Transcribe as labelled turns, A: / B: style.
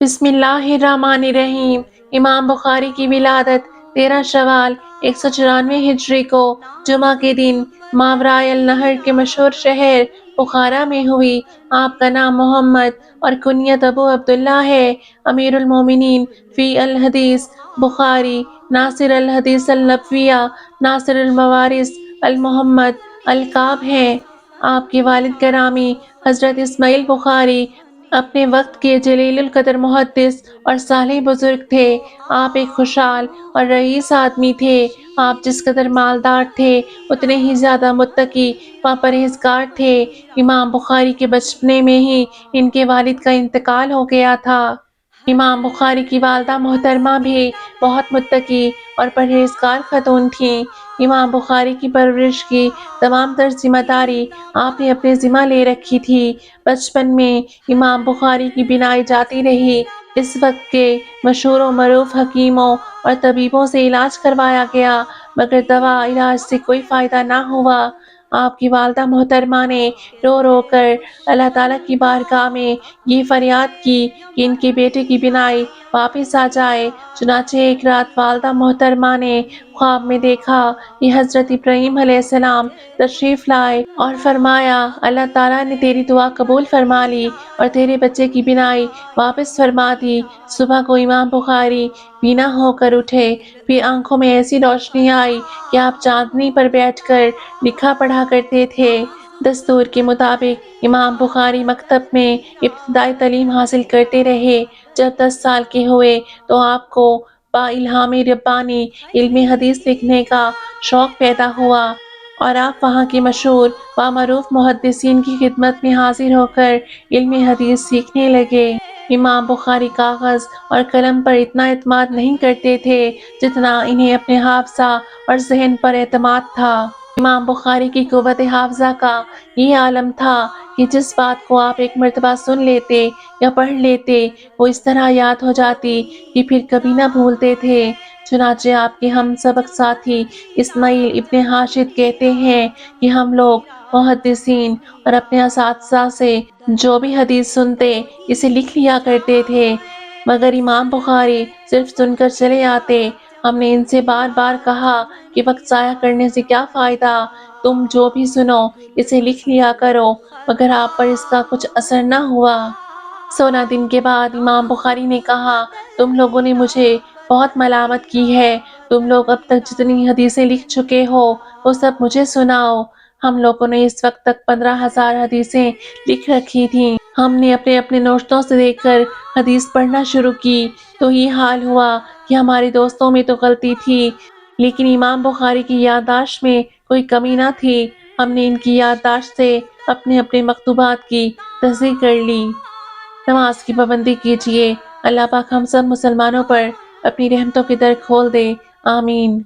A: بسم اللہ الرحمن الرحیم۔ امام بخاری کی ولادت 13 شوال 194 ہجری کو جمعہ کے دن ماورائے النہر کے مشہور شہر بخارا میں ہوئی۔ آپ کا نام محمد اور کنیت ابو عبداللہ ہے۔ امیر المومنین فی الحدیث بخاری، ناصر الحدیث النبویہ، ناصر الموارث المحمد القاب ہیں۔ آپ کے والد گرامی حضرت اسماعیل بخاری اپنے وقت کے جلیل القدر محدث اور صالح بزرگ تھے۔ آپ ایک خوشحال اور رئیس آدمی تھے۔ آپ جس قدر مالدار تھے اتنے ہی زیادہ متقی و پرہیزگار تھے۔ امام بخاری کے بچپنے میں ہی ان کے والد کا انتقال ہو گیا تھا۔ امام بخاری کی والدہ محترمہ بھی بہت متقی اور پرہیزگار خاتون تھیں۔ امام بخاری کی پرورش کی تمام تر ذمہ داری آپ نے اپنے ذمہ لے رکھی تھی۔ بچپن میں امام بخاری کی بینائی جاتی رہی۔ اس وقت کے مشہور و معروف حکیموں اور طبیبوں سے علاج کروایا گیا مگر دوا علاج سے کوئی فائدہ نہ ہوا۔ آپ کی والدہ محترمہ نے رو رو کر اللہ تعالیٰ کی بارگاہ میں یہ فریاد کی کہ ان کے بیٹے کی بینائی واپس آ جائے۔ چنانچہ ایک رات والدہ محترمہ نے خواب میں دیکھا کہ حضرت ابراہیم علیہ السلام تشریف لائے اور فرمایا اللہ تعالیٰ نے تیری دعا قبول فرما لی اور تیرے بچے کی بینائی واپس فرما دی۔ صبح کو امام بخاری بینا ہو کر اٹھے، پھر آنکھوں میں ایسی روشنی آئی کہ آپ چاندنی پر بیٹھ کر لکھا پڑھا کرتے تھے۔ دستور کے مطابق امام بخاری مکتب میں ابتدائی تعلیم حاصل کرتے رہے۔ جب 10 سال کے ہوئے تو آپ کو با الہام ربانی علم حدیث لکھنے کا شوق پیدا ہوا اور آپ وہاں کے مشہور و معروف محدثین کی خدمت میں حاضر ہو کر علم حدیث سیکھنے لگے۔ امام بخاری کاغذ اور قلم پر اتنا اعتماد نہیں کرتے تھے جتنا انہیں اپنے حافظہ اور ذہن پر اعتماد تھا۔ امام بخاری کی قوت حافظہ کا یہ عالم تھا کہ جس بات کو آپ ایک مرتبہ سن لیتے یا پڑھ لیتے وہ اس طرح یاد ہو جاتی کہ پھر کبھی نہ بھولتے تھے۔ چنانچہ آپ کے ہم سبق ساتھی اسماعیل ابن حاشد کہتے ہیں کہ ہم لوگ محدثین اور اپنے اساتذہ سے جو بھی حدیث سنتے اسے لکھ لیا کرتے تھے مگر امام بخاری صرف سن کر چلے آتے۔ ہم نے ان سے بار بار کہا کہ وقت ضائع کرنے سے کیا فائدہ، تم جو بھی سنو اسے لکھ لیا کرو، مگر آپ پر اس کا کچھ اثر نہ ہوا۔ 16 دن کے بعد امام بخاری نے کہا تم لوگوں نے مجھے بہت ملامت کی ہے، تم لوگ اب تک جتنی حدیثیں لکھ چکے ہو وہ سب مجھے سناؤ۔ ہم لوگوں نے اس وقت تک 15,000 حدیثیں لکھ رکھی تھیں۔ ہم نے اپنے اپنے نوشتوں سے دیکھ کر حدیث پڑھنا شروع کی تو یہ حال ہوا کہ ہمارے دوستوں میں تو غلطی تھی لیکن امام بخاری کی یادداشت میں کوئی کمی نہ تھی۔ ہم نے ان کی یادداشت سے اپنے اپنے مکتوبات کی تصحیح کر لی۔ نماز کی پابندی کیجیے۔ اللہ پاک ہم سب مسلمانوں پر اپنی رحمتوں کے در کھول دے، آمین۔